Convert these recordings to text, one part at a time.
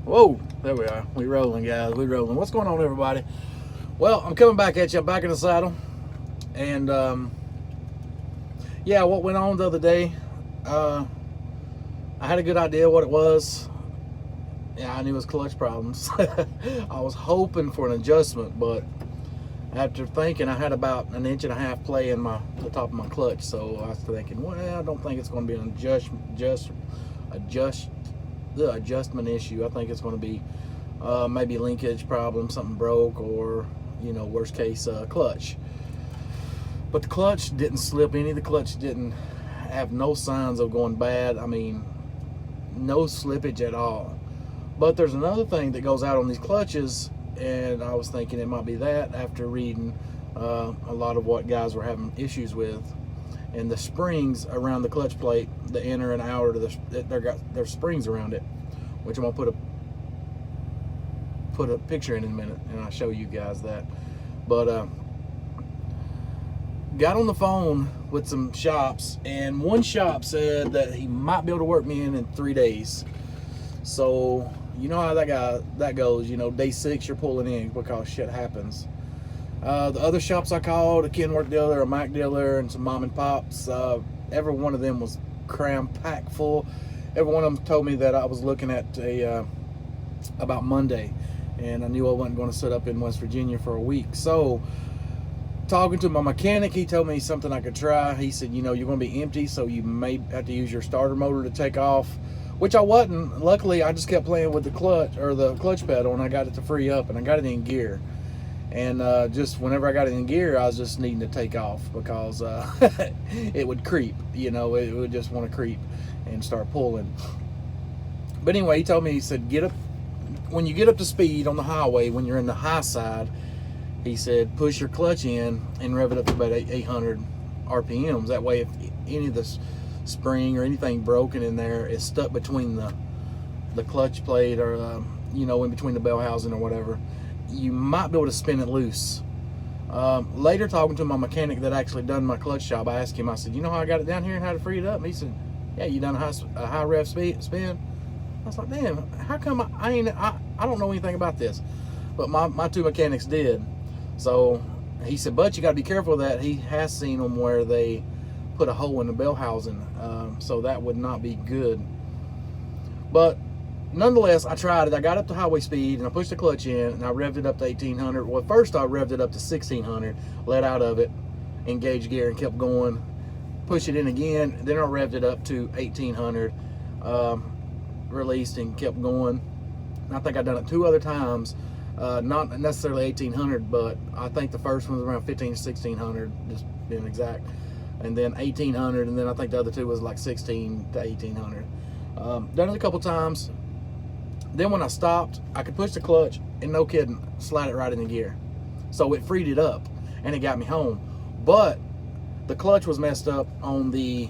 Whoa, there we are. We rolling, guys. We rolling. What's going on, everybody? Well, I'm coming back at you. I'm back in the saddle. And, yeah, what went on the other day, I had a good idea what it was. Yeah, I knew it was clutch problems. I was hoping for an adjustment, but after thinking, I had about 1.5 inches play in the top of my clutch. So I was thinking, well, I don't think it's going to be an adjustment issue. I think it's going to be maybe linkage problem, something broke, or worst case clutch. But the clutch didn't slip any. The clutch didn't have no signs of going bad. I mean, no slippage at all. But there's another thing that goes out on these clutches, and I was thinking it might be that after reading a lot of what guys were having issues with. And the springs around the clutch plate, the inner and outer, there's springs around it, which I'm gonna put a picture in a minute, and I'll show you guys that. But got on the phone with some shops, and one shop said that he might be able to work me in 3 days. So you know how that goes. Day 6 you're pulling in because shit happens. The other shops I called, a Kenworth dealer, a Mack dealer, and some mom and pops, every one of them was cram-packed full. Every one of them told me that I was looking at about Monday, and I knew I wasn't going to sit up in West Virginia for a week. So talking to my mechanic, he told me something I could try. He said, you're going to be empty, so you may have to use your starter motor to take off, which I wasn't. Luckily, I just kept playing with the clutch pedal, and I got it to free up, and I got it in gear. And just whenever I got it in gear, I was just needing to take off because it would creep. It would just want to creep and start pulling. But anyway, he told me, he said, when you get up to speed on the highway, when you're in the high side, he said, push your clutch in and rev it up to about 800 RPMs. That way, if any of the spring or anything broken in there is stuck between the clutch plate or, in between the bell housing or whatever, you might be able to spin it loose. Later, talking to my mechanic that actually done my clutch job, I asked him, I said, you know how I got it down here and how to free it up? And he said, yeah, you done a high rev spin? I was like, damn, how come I don't know anything about this? But my two mechanics did. So he said, but you got to be careful of that. He has seen them where they put a hole in the bell housing, so that would not be good. But nonetheless, I tried it. I got up to highway speed, and I pushed the clutch in, and I revved it up to 1800. Well, first I revved it up to 1600, let out of it, engaged gear, and kept going. Push it in again, then I revved it up to 1800, released and kept going. And I think I've done it 2 other times, not necessarily 1800, but I think the first one was around 15 to 1600, just being exact, and then 1800, and then I think the other 2 was like 16 to 1800. Done it a couple times. Then when I stopped, I could push the clutch and, no kidding, slide it right in the gear. So it freed it up and it got me home. But the clutch was messed up on the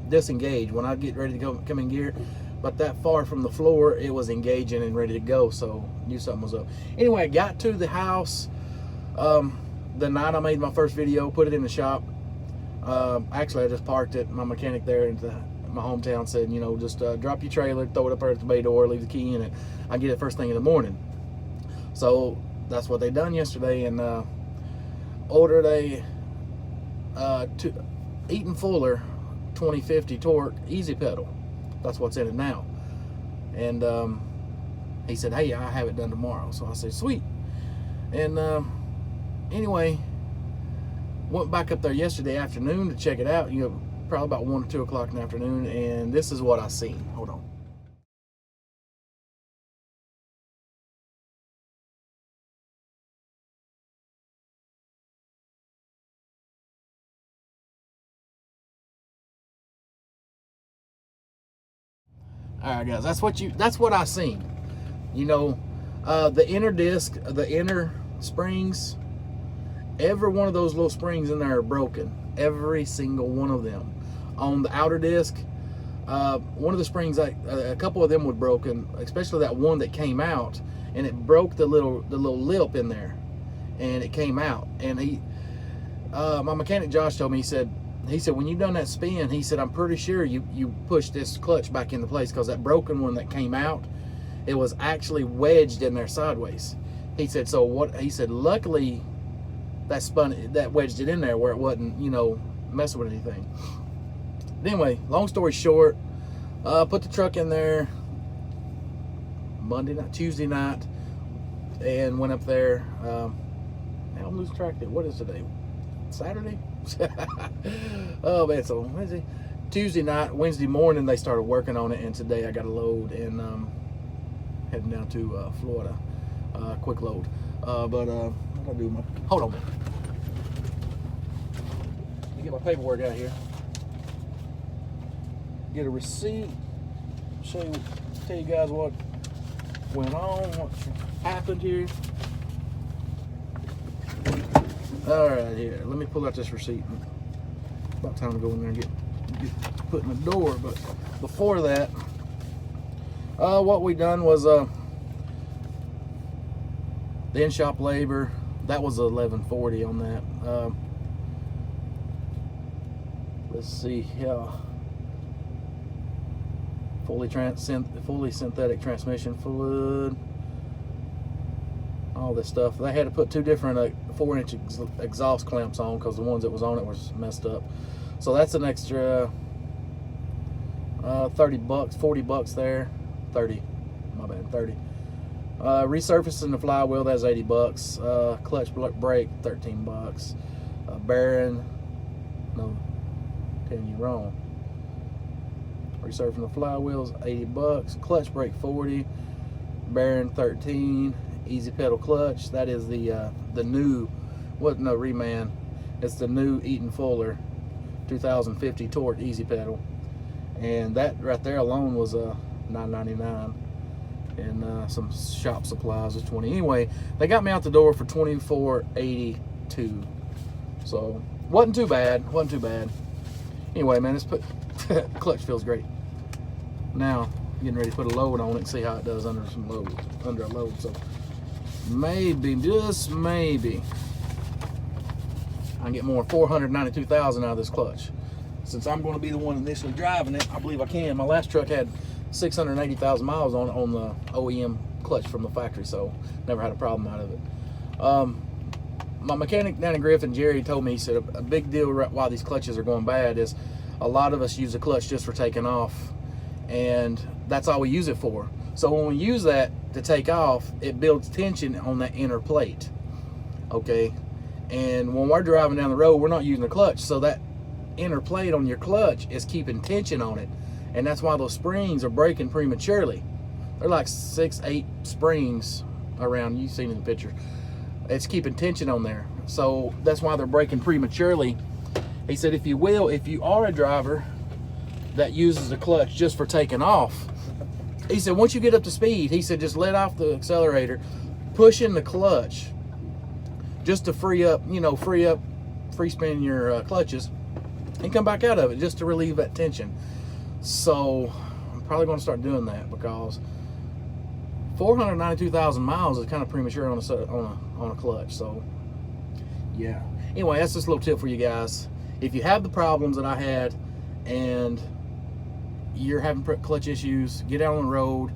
disengage when I get ready to come in gear. But that far from the floor, it was engaging and ready to go. So I knew something was up. Anyway, I got to the house the night I made my first video, put it in the shop. Actually, I just parked it. My mechanic there in my hometown said, just drop your trailer, throw it up there at the bay door, leave the key in it. I get it first thing in the morning. So that's what they done yesterday, and ordered a Eaton Fuller 2050 torque easy pedal. That's what's in it now. And he said, hey, I have it done tomorrow. So I said, sweet. And anyway, went back up there yesterday afternoon to check it out. Probably about 1 or 2 o'clock in the afternoon, and this is what I seen. Hold on. All right, guys, that's what I seen. The inner disc, the inner springs, every one of those little springs in there are broken. Every single one of them. On the outer disc, one of the springs, a couple of them were broken, especially that one that came out, and it broke the little lip in there, and it came out. And my mechanic Josh told me, he said when you done that spin, he said, I'm pretty sure you pushed this clutch back into place, because that broken one that came out, it was actually wedged in there sideways. He said, so what, he said, luckily that wedged it in there where it wasn't, you know, messing with anything. But anyway, long story short, put the truck in there Tuesday night, and went up there. I'm losing track of it. What is today? Saturday? Oh man, so Wednesday, Tuesday night, Wednesday morning they started working on it, and today I got a load and heading down to Florida. Quick load. What do I do? Hold on a minute. Let me get my paperwork out here. Get a receipt. Tell you guys what went on, what happened here. All right, here. Let me pull out this receipt. About time to go in there and get put in the door. But before that, what we done was the in-shop labor. That was $11.40 on that. Let's see. Yeah. Fully synthetic transmission fluid. All this stuff. They had to put two different 4-inch exhaust clamps on because the ones that was on it was messed up. So that's an extra $30, $40 there. 30, my bad, 30. Resurfacing the flywheel, that's $80. Clutch brake, $13. Bearing, no, telling you wrong. Resurfacing the flywheels, $80. Clutch brake, $40. Bearing, $13. Easy pedal clutch, that is the new, wasn't no reman, it's the new Eaton Fuller 2050 torque easy pedal, and that right there alone was $9.99, and some shop supplies was $20. Anyway, they got me out the door for $24.82, so wasn't too bad. Anyway, man, let's clutch feels great. Now getting ready to put a load on it and see how it does under a load. So maybe, just maybe, I can get more 492,000 out of this clutch. Since I'm going to be the one initially driving it, I believe I can. My last truck had 680,000 miles on it on the OEM clutch from the factory, so never had a problem out of it. My mechanic down in Griffin, Jerry, told me, he said a big deal why these clutches are going bad is a lot of us use the clutch just for taking off, and that's all we use it for. So when we use that to take off, it builds tension on that inner plate, okay? And when we're driving down the road, we're not using the clutch, so that inner plate on your clutch is keeping tension on it, and that's why those springs are breaking prematurely. They're like 6-8 springs around, you've seen in the picture. It's keeping tension on there, so that's why they're breaking prematurely. He said if you are a driver that uses the clutch just for taking off, he said once you get up to speed, he said just let off the accelerator, push in the clutch just to free spin your clutches, and come back out of it just to relieve that tension. So I'm probably going to start doing that because 492,000 miles is kind of premature on a clutch. So yeah. Anyway, that's just a little tip for you guys. If you have the problems that I had and you're having clutch issues, get out on the road,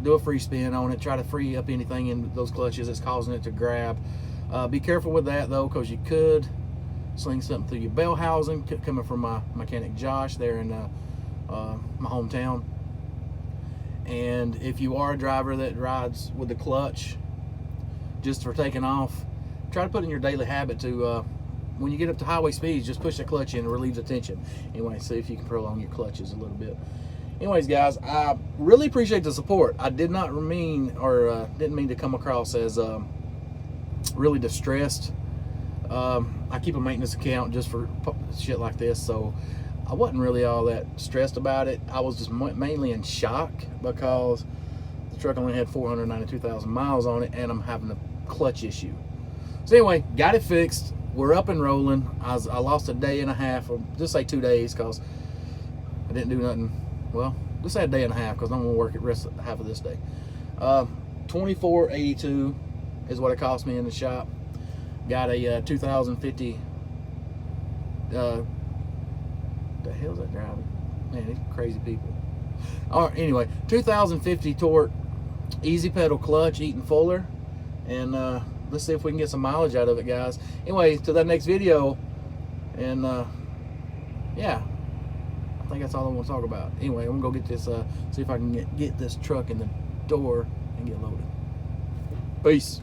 do a free spin on it, try to free up anything in those clutches that's causing it to grab. Be careful with that though, because you could sling something through your bell housing, coming from my mechanic Josh there in my hometown. And if you are a driver that rides with the clutch just for taking off, try to put in your daily habit to when you get up to highway speeds, just push the clutch in and relieve the tension. Anyway, see if you can prolong your clutches a little bit. Anyways, guys, I really appreciate the support. I did not mean, or didn't mean to come across as really distressed. I keep a maintenance account just for shit like this, so I wasn't really all that stressed about it. I was just mainly in shock because the truck only had 492,000 miles on it, and I'm having a clutch issue. So anyway, got it fixed. We're up and rolling. I lost a day and a half, or just say 2 days, because I didn't do nothing. Well, just say a day and a half, because I'm going to work it rest of half of this day. $24.82 is what it cost me in the shop. Got a 2050. The hell's that driving? Man, these crazy people. Anyway, 2050 torque, easy pedal clutch, eating fuller, and let's see if we can get some mileage out of it, guys. Anyway, to that next video, and yeah, I think that's all I want to talk about. Anyway, I'm gonna go get this, see if I can get this truck in the door and get loaded. Peace.